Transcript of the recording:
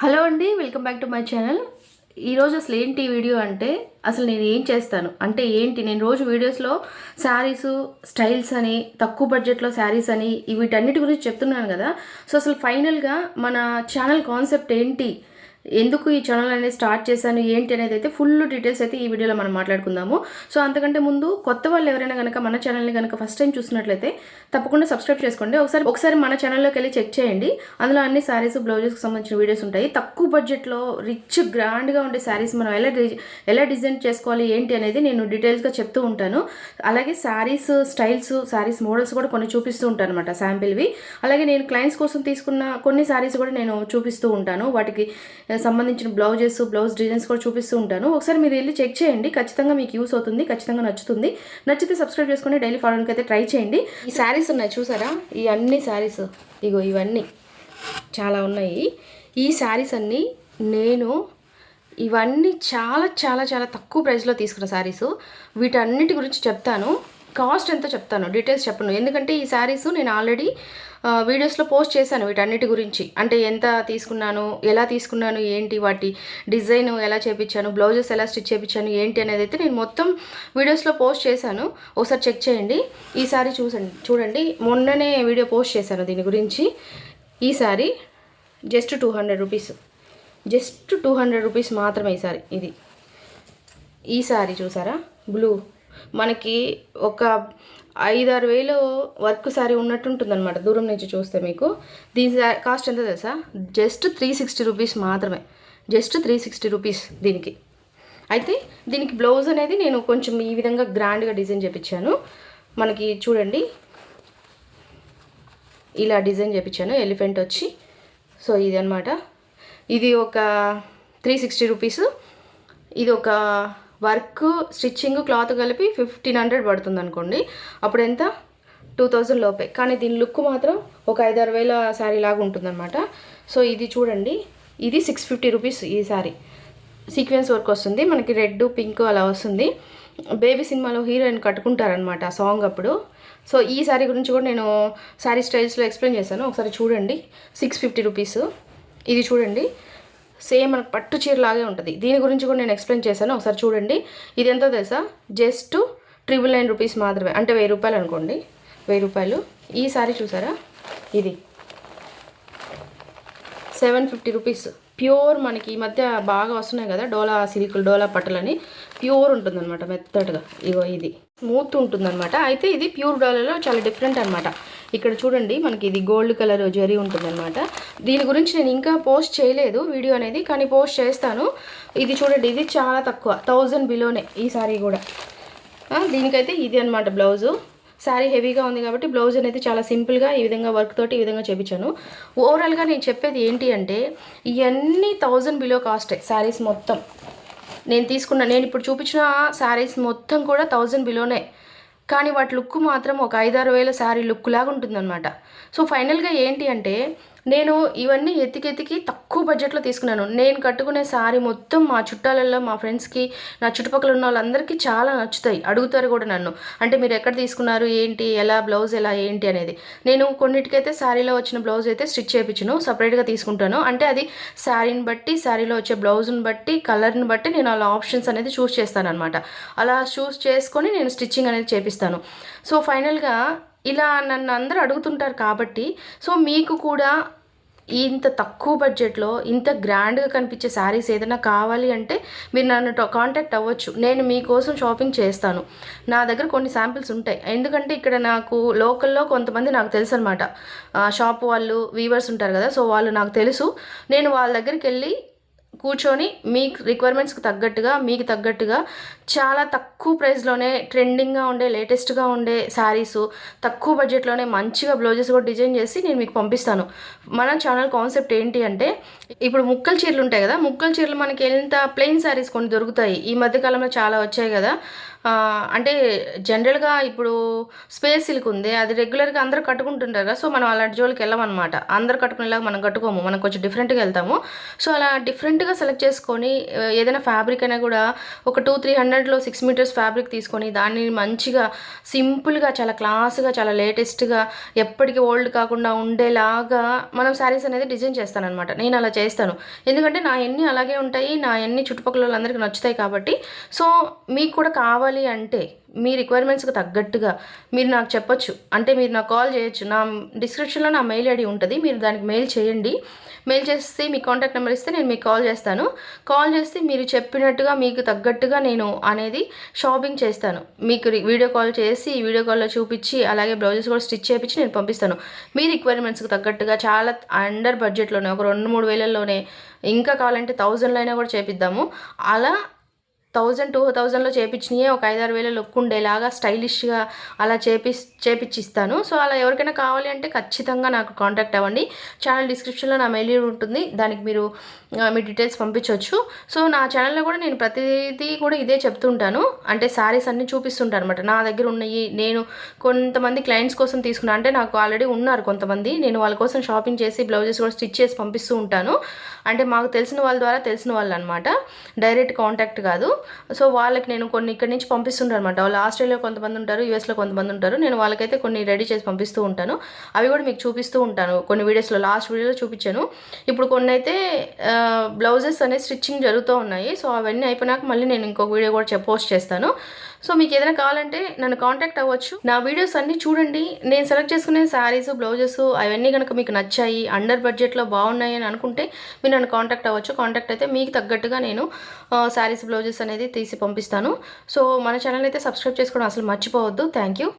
Hello అండి, welcome back to my channel. ఈరోజు అసలు ఏంటి వీడియో అంటే అసలు నేను ఏం చేస్తాను అంటే ఏంటి, నేను రోజు వీడియోస్లో శారీస్ స్టైల్స్ అని తక్కువ బడ్జెట్లో శారీస్ అని వీటన్నిటి గురించి చెప్తున్నాను కదా. సో అసలు ఫైనల్గా మన ఛానల్ కాన్సెప్ట్ ఏంటి, ఎందుకు ఈ ఛానల్ అనేది స్టార్ట్ చేశాను ఏంటి అనేది అయితే ఫుల్ డీటెయిల్స్ అయితే ఈ వీడియోలో మనం మాట్లాడుకుందాము. సో అంతకంటే ముందు కొత్త వాళ్ళు ఎవరైనా కనుక మన ఛానల్ని కనుక ఫస్ట్ టైం చూసినట్లయితే తప్పకుండా సబ్స్క్రైబ్ చేసుకోండి. ఒకసారి మన ఛానల్లోకి వెళ్ళి చెక్ చేయండి. అందులో అన్ని శారీస్ బ్లౌజెస్కి సంబంధించిన వీడియోస్ ఉంటాయి. తక్కువ బడ్జెట్లో రిచ్ గ్రాండ్గా ఉండే శారీస్ మనం ఎలా డిజైన్ చేసుకోవాలి ఏంటి అనేది నేను డీటెయిల్స్గా చెప్తూ ఉంటాను. అలాగే శారీస్ స్టైల్స్, శారీస్ మోడల్స్ కూడా కొన్ని చూపిస్తూ ఉంటాను అనమాట, శాంపిల్వి. అలాగే నేను క్లయింట్స్ కోసం తీసుకున్న కొన్ని శారీస్ కూడా నేను చూపిస్తూ ఉంటాను. వాటికి సంబంధించిన బ్లౌజ్ డిజైన్స్ కూడా చూపిస్తూ ఉంటాను. ఒకసారి మీరు వెళ్ళి చెక్ చేయండి, ఖచ్చితంగా మీకు యూస్ అవుతుంది, ఖచ్చితంగా నచ్చుతుంది. నచ్చితే సబ్స్క్రైబ్ చేసుకుని డైలీ ఫాలోయింగ్కి అయితే ట్రై చేయండి. ఈ శారీస్ ఉన్నాయి చూసారా, ఈ అన్ని శారీస్ ఇవన్నీ చాలా ఉన్నాయి. ఈ శారీస్ అన్నీ నేను ఇవన్నీ చాలా చాలా చాలా తక్కువ ప్రైస్లో తీసుకున్న శారీస్. వీటన్నిటి గురించి చెప్తాను, కాస్ట్ ఎంతో చెప్తాను, డీటెయిల్స్ చెప్పను. ఎందుకంటే ఈ శారీస్ నేను ఆల్రెడీ వీడియోస్లో పోస్ట్ చేశాను వీటన్నిటి గురించి. అంటే ఎంత తీసుకున్నాను, ఎలా తీసుకున్నాను ఏంటి, వాటి డిజైన్ ఎలా చేయించాను, బ్లౌజెస్ ఎలా స్టిచ్ చేయించాను ఏంటి అనేది అయితే నేను మొత్తం వీడియోస్లో పోస్ట్ చేశాను. ఒకసారి చెక్ చేయండి. ఈ శారీ చూడండి, మొన్ననే వీడియో పోస్ట్ చేశాను దీని గురించి. ఈ sari just 200 rupees, just 200 rupees మాత్రమే ఈ శారీ. ఈ శారీ చూసారా, బ్లూ, మనకి ఒక 5-6 వేలు వర్క్ శారీ ఉన్నట్టుంటుంది అనమాట దూరం నుంచి చూస్తే. మీకు దీని కాస్ట్ ఎంత తెలుసా, జస్ట్ 360 రూపీస్ మాత్రమే, జస్ట్ 360 రూపీస్ దీనికి. అయితే దీనికి బ్లౌజ్ అనేది నేను కొంచెం ఈ విధంగా గ్రాండ్గా డిజైన్ చేయించాను. మనకి చూడండి, ఇలా డిజైన్ చేయించాను, ఎలిఫెంట్ వచ్చి. సో ఇది అనమాట, ఇది ఒక 360 రూపీస్. ఇది ఒక వర్క్ స్టిచ్చింగ్ క్లాత్ కలిపి 1500 పడుతుంది అనుకోండి. అప్పుడు ఎంత, 2000 లోపే. కానీ దీని లుక్ మాత్రం ఒక 5-6 వేల శారీ లాగా ఉంటుందన్నమాట. సో ఇది చూడండి, ఇది 650 రూపీస్. ఈ శారీ సీక్వెన్స్ వర్క్ వస్తుంది, మనకి రెడ్ పింక్ అలా వస్తుంది. బేబీ సినిమాలో హీరోయిన్ కట్టుకుంటారనమాట ఆ సాంగ్ అప్పుడు. సో ఈ శారీ గురించి కూడా నేను శారీ స్టైల్స్లో ఎక్స్ప్లెయిన్ చేశాను, ఒకసారి చూడండి. 650 రూపీస్. ఇది చూడండి, సేమ్ మనకు పట్టు చీర లాగే ఉంటుంది. దీని గురించి కూడా నేను ఎక్స్ప్లెయిన్ చేశాను, ఒకసారి చూడండి. ఇది ఎంతో తెలుసా, జస్ట్ 999 రూపీస్ మాత్రమే, అంటే 1000 రూపాయలు అనుకోండి, 1000 రూపాయలు. ఈ సారీ చూసారా, ఇది 750 రూపీస్. ప్యూర్, మనకి ఈ మధ్య బాగా వస్తున్నాయి కదా డోలా సిల్కులు, డోలా పట్టలని, ప్యూర్ ఉంటుందన్నమాట, మెత్తడ్గా. ఇది స్మూత్ ఉంటుందన్నమాట. అయితే ఇది ప్యూర్ డోలాలో చాలా డిఫరెంట్ అనమాట. ఇక్కడ చూడండి, మనకి ఇది గోల్డ్ కలర్ జరీ ఉంటుందన్నమాట. దీని గురించి నేను ఇంకా పోస్ట్ చేయలేదు వీడియో అనేది, కానీ పోస్ట్ చేస్తాను. ఇది చూడండి, ఇది చాలా తక్కువ, 1000 బిలోనే ఈ శారీ కూడా. దీనికైతే ఇది అనమాట బ్లౌజు. శారీ హెవీగా ఉంది కాబట్టి బ్లౌజ్ అనేది చాలా సింపుల్గా ఈ విధంగా వర్క్ తోటి ఈ విధంగా చేయించాను. ఓవరాల్గా నేను చెప్పేది ఏంటి అంటే, ఇవన్నీ 1000 బిలో కాస్టే శారీస్ మొత్తం. నేను ఇప్పుడు చూపించిన శారీస్ మొత్తం కూడా 1000 బిలోనే. కానీ వాటి లుక్ మాత్రం ఒక 5-6 వేల శారీ లుక్ లాగా ఉంటుందన్నమాట. సో ఫైనల్గా ఏంటి అంటే, నేను ఇవన్నీ ఎతికి తక్కువ బడ్జెట్లో తీసుకున్నాను. నేను కట్టుకునే శారీ మొత్తం మా చుట్టాలలో, మా ఫ్రెండ్స్కి, నా చుట్టుపక్కల ఉన్న వాళ్ళందరికీ చాలా నచ్చుతాయి, అడుగుతారు కూడా నన్ను. అంటే మీరు ఎక్కడ తీసుకున్నారు ఏంటి, ఎలా బ్లౌజ్ ఎలా ఏంటి అనేది. నేను కొన్నిటికైతే శారీలో వచ్చిన బ్లౌజ్ అయితే స్టిచ్ చేయించును, సపరేట్గా తీసుకుంటాను. అంటే అది శారీని బట్టి, శారీలో వచ్చే బ్లౌజ్ని బట్టి, కలర్ని బట్టి నేను అలా ఆప్షన్స్ అనేది చూస్ చేస్తాను అనమాట. అలా చూస్ చేసుకొని నేను స్టిచ్చింగ్ అనేది చేపిస్తాను. సో ఫైనల్గా ఇలా నన్ను అందరూ అడుగుతుంటారు కాబట్టి, సో మీకు కూడా ఇంత తక్కువ బడ్జెట్లో ఇంత గ్రాండ్గా కనిపించే శారీస్ ఏదైనా కావాలి అంటే మీరు నన్ను కాంటాక్ట్ అవ్వచ్చు. నేను మీకోసం షాపింగ్ చేస్తాను. నా దగ్గర కొన్ని శాంపిల్స్ ఉంటాయి, ఎందుకంటే ఇక్కడ నాకు లోకల్లో కొంతమంది నాకు తెలుసు అనమాట, షాప్ వాళ్ళు, వీవర్స్ ఉంటారు కదా. సో వాళ్ళు నాకు తెలుసు. నేను వాళ్ళ దగ్గరికి వెళ్ళి కూర్చొని మీకు రిక్వైర్మెంట్స్కి తగ్గట్టుగా, మీకు తగ్గట్టుగా చాలా తక్కువ ప్రైస్లోనే ట్రెండింగ్గా ఉండే, లేటెస్ట్గా ఉండే శారీసు, తక్కువ బడ్జెట్లోనే మంచిగా బ్లౌజెస్ కూడా డిజైన్ చేసి నేను మీకు పంపిస్తాను. మన ఛానల్ కాన్సెప్ట్ ఏంటి అంటే, ఇప్పుడు ముక్కల చీరలు ఉంటాయి కదా, ముక్కల చీరలు మనకి ఎంత ప్లెయిన్ శారీస్ కొన్ని దొరుకుతాయి ఈ మధ్యకాలంలో, చాలా వచ్చాయి కదా. అంటే జనరల్గా ఇప్పుడు స్పేస్ సిల్క్ ఉంది, అది రెగ్యులర్గా అందరూ కట్టుకుంటుంటారు కదా. సో మనం అలాంటి జోలికి వెళ్ళమన్నమాట, అందరూ కట్టుకునేలాగా మనం కట్టుకోము, మనం కొంచెం డిఫరెంట్గా వెళ్తాము. సో అలా డిఫరెంట్గా సెలెక్ట్ చేసుకొని ఏదైనా ఫ్యాబ్రిక్ అయినా కూడా ఒక 200-300 600లో 6 మీటర్స్ ఫ్యాబ్రిక్ తీసుకొని దాన్ని మంచిగా సింపుల్గా చాలా క్లాస్గా చాలా లేటెస్ట్గా ఎప్పటికీ ఓల్డ్ కాకుండా ఉండేలాగా మనం శారీస్ అనేది డిజైన్ చేస్తానన్నమాట. నేను అలా చేస్తాను, ఎందుకంటే నా ఎన్ని అలాగే ఉంటాయి, నా ఎన్ని చుట్టుపక్కల వాళ్ళందరికీ నచ్చుతాయి కాబట్టి. సో మీకు కూడా కావాలి అంటే మీ రిక్వైర్మెంట్స్కి తగ్గట్టుగా మీరు నాకు చెప్పొచ్చు, అంటే మీరు నాకు కాల్ చేయొచ్చు. నా డిస్క్రిప్షన్లో నా మెయిల్ ఐడి ఉంటుంది, మీరు దానికి మెయిల్ చేయండి. మెయిల్ చేస్తే మీ కాంటాక్ట్ నెంబర్ ఇస్తే నేను మీకు కాల్ చేస్తాను. కాల్ చేస్తే మీరు చెప్పినట్టుగా మీకు తగ్గట్టుగా నేను అనేది షాపింగ్ చేస్తాను. మీకు వీడియో కాల్ చేసి వీడియో కాల్లో చూపించి అలాగే బ్లౌజెస్ కూడా స్టిచ్ చేయించి నేను పంపిస్తాను. మీ రిక్వైర్మెంట్స్కి తగ్గట్టుగా చాలా అండర్ బడ్జెట్లోనే ఒక 2-3 వేలల్లోనే, ఇంకా కావాలంటే 1000లో అయినా కూడా చేపిద్దాము. అలా 1000-2000లో చేపించినయే ఒక 5-6 వేల లుక్ ఉండేలాగా స్టైలిష్గా అలా చేపించిస్తాను. సో అలా ఎవరికైనా కావాలి అంటే ఖచ్చితంగా నాకు కాంటాక్ట్ అవ్వండి. ఛానల్ డిస్క్రిప్షన్లో నా మెయిల్ ఉంటుంది, దానికి మీరు మీ డీటెయిల్స్ పంపించవచ్చు. సో నా ఛానల్లో కూడా నేను ప్రతిదీ కూడా ఇదే చెప్తుంటాను, అంటే శారీస్ అన్నీ చూపిస్తుంటాను అనమాట. నా దగ్గర ఉన్నాయి, నేను కొంతమంది క్లయింట్స్ కోసం తీసుకున్నా, అంటే నాకు ఆల్రెడీ ఉన్నారు కొంతమంది, నేను వాళ్ళ కోసం షాపింగ్ చేసి బ్లౌజెస్ కూడా స్టిచ్ చేసి పంపిస్తూ ఉంటాను. అంటే మాకు తెలిసిన వాళ్ళ ద్వారా తెలిసిన వాళ్ళు అనమాట, డైరెక్ట్ కాంటాక్ట్ కాదు. సో వాళ్ళకి నేను కొన్ని ఇక్కడి నుంచి పంపిస్తుంటాను అనమాట. వాళ్ళు ఆస్ట్రేలియా కొంతమంది ఉంటారు, యూఎస్లో కొంతమంది ఉంటారు. నేను వాళ్ళకైతే కొన్ని రెడీ చేసి పంపిస్తూ ఉంటాను. అవి కూడా మీకు చూపిస్తూ ఉంటాను కొన్ని వీడియోస్లో. లాస్ట్ వీడియోలో చూపించాను. ఇప్పుడు కొన్ని అయితే బ్లౌజెస్ అనేది స్టిచ్చింగ్ జరుగుతూ ఉన్నాయి. సో అవన్నీ అయిపోయినాక మళ్ళీ నేను ఇంకొక వీడియో కూడా పోస్ట్ చేస్తాను. సో మీకు ఏదైనా కావాలంటే నన్ను కాంటాక్ట్ అవ్వచ్చు. నా వీడియోస్ అన్నీ చూడండి. నేను సెలెక్ట్ చేసుకునే శారీస్ బ్లౌజెస్ అవన్నీ కనుక మీకు నచ్చాయి, అండర్ బడ్జెట్లో బాగున్నాయి అని అనుకుంటే మీరు నన్ను కాంటాక్ట్ అవ్వచ్చు. కాంటాక్ట్ అయితే మీకు తగ్గట్టుగా నేను శారీస్ బ్లౌజెస్ అనేది తీసి పంపిస్తాను. సో మన ఛానల్ అయితే సబ్స్క్రైబ్ చేసుకోవడం అసలు మర్చిపోవద్దు. Thank you.